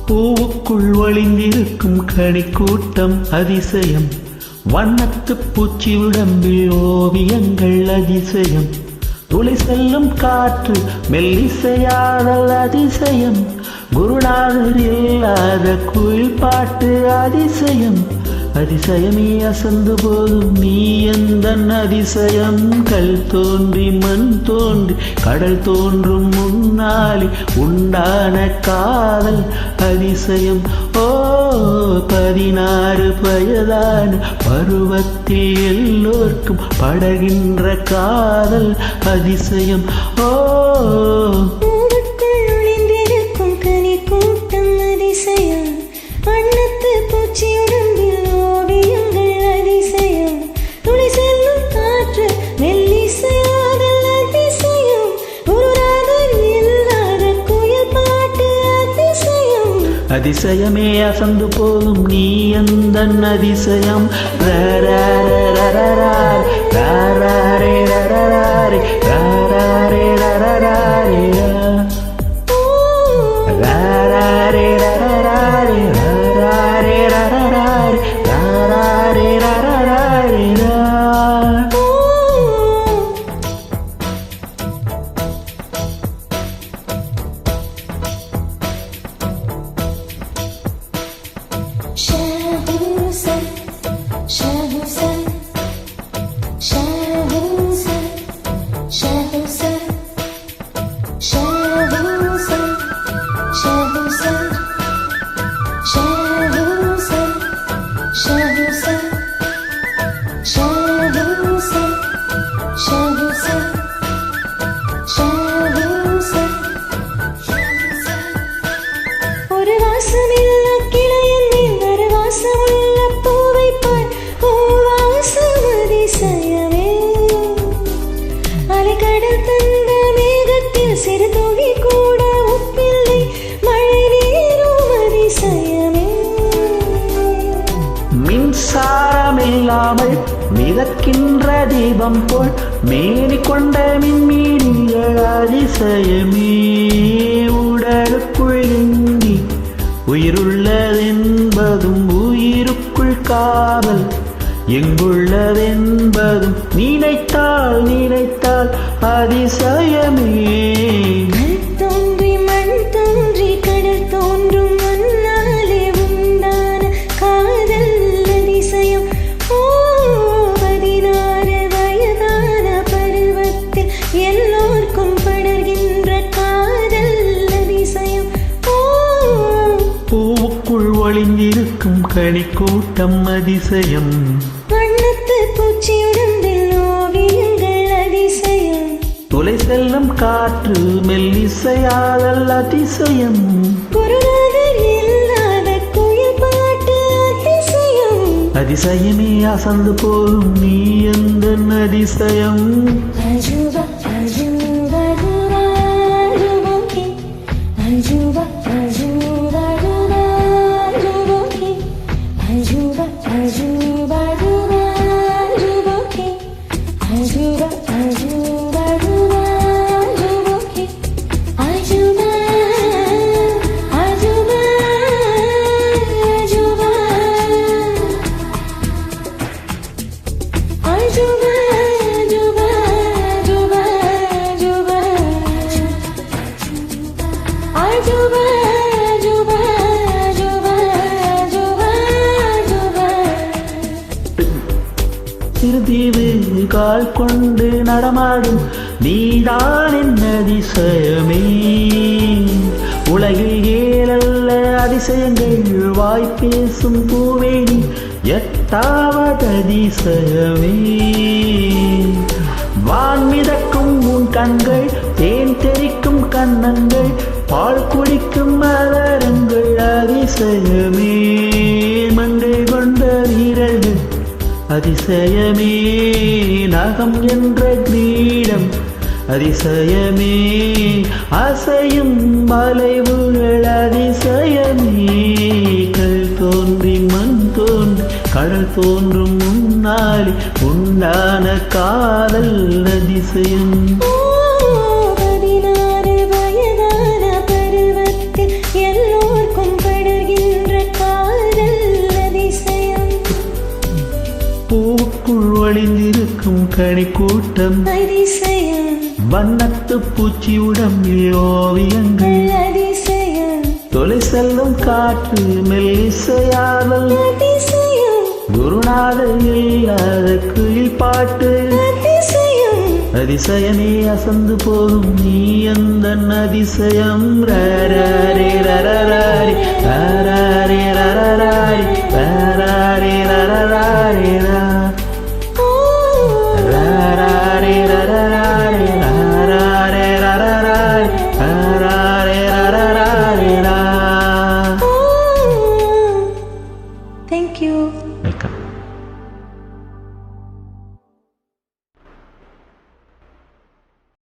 பூவுக்குள் ஒளிந்திருக்கும் கனிக்கூட்டம் அதிசயம், வண்ணத்து பூச்சி உடம்பில் ஓவியங்கள் அதிசயம், துளை செல்லும் காற்று மெல்லிசையாடல் அதிசயம், குருநாதர் இல்லாத குயில் பாட்டு அதிசயம், அதிசயமே அசந்து போதும் நீ எந்தன் அதிசயம், கல் தோன்றி மண் தோன்றி கடல் தோன்றும் முன்னாலே உண்டான காதல் அதிசயம். ஓ 16 வயதான பருவத்தில் எல்லோர்க்கும் படகின்ற காதல் அதிசயம். ஓ கூட்டம் அதிசயம், வண்ணத்து பூச்சியுடம்பில் ஓவியங்கள் அதிசயம், துளி செல்லும் காற்று மெல்லிசையாடல் அதிசயம், குருநாதர் இல்லாத குயில் பாட்டு அதிசயம், அதிசயமே அசந்து போகும் நீ எந்தன் அதிசயம். ஒரு வாசமில்ல கிளையில் ஒரு வாசமுள்ள பூவை பார், வாசம் அதிசயமே, அலைக்கடல் தந்த மேகத்தில் சிறு துளி கூட உப்பில்லை, மழை நீரும் அதிசயமே, மின்சாரமில்லாமல் மிதக்கின்ற தீபம் போல் மேனி கொண்ட மின்மீனிகள் அதிசயமே, உடலுக்குள் இங்கி உயிருள்ளதென்பதும் உயிருக்குள் காவல் எங்குள்ளதென்பதும் நினைத்தால் நினைத்தால் அதிசயமே, தோன்றி மண் தோன்றி கடல் தோன்றும் முன்னாலே உண்டான காதல் அதிசயம். ஓ 16 வயதான பருவத்தில் எல்லோர்க்கும் படர்கின்ற காதல் அதிசயம். ஓ பூவுக்குள் ஒளிந்திருக்கும் கனிக்கூட்டம் அதிசயம், வண்ணத்து பூச்சியுடம்பில் ஓவியங்கள் அதிசயம், துளை செல்லும் காற்று மெல்லிசையாடல் அதிசயம், குருநாதர் இல்லாத குயில் பாட்டு அதிசயம், அதிசயமே அசந்து போகும் நீ எந்தன் அதிசயம். அஜுபா அஜுபா அஜுபோகி, அஜுபா அஜுபா அஜுபோகி, அஜுபா அஜுபா அஜுபோகி, அஜுபா அஜுபா அஜுபோகி, அஜுபா அஜுபா அஜுபா அஜுபா திருதீவு கால் கொண்டு நடமாடும் நீதான் என் அதிசயமே, உலகில் ஏழல்ல அதிசயங்கள் வாய் பேசும் பூவேணி எட்டாவது அதிசயமே, வான் மிதக்கும் உன் கண்கள் தேன் தெரிக்கும் கண்ணங்கள் பால் குடிக்கும் மலரங்கள் அதிசயமே, மங்கை கொண்ட வீரர்கள் அதிசயமே, நகம் என்ற கிரீடம் அதிசயமே, அசையும் மலைவுகள் அதிசயமே, கல் தோன்றி மண் தோன்றி கடல் தோன்றும் முன்னாலே உண்டான காதல் அதிசயம். 16 வயதான பருவத்தில் எல்லோர்க்கும் தோட்டம் அதிசயம் வண்ணத்து பூச்சி உடம்பில் ஓவியங்கள் அதிசயம் தொலை செல்லும் காற்று மெல்லிசையாவல் அதிசயம் குருநாதர் இல்லாத குயில் பாட்டு அதிசயம் அதிசயமே அசந்து போகும் நீ அந்த அதிசயம் ரே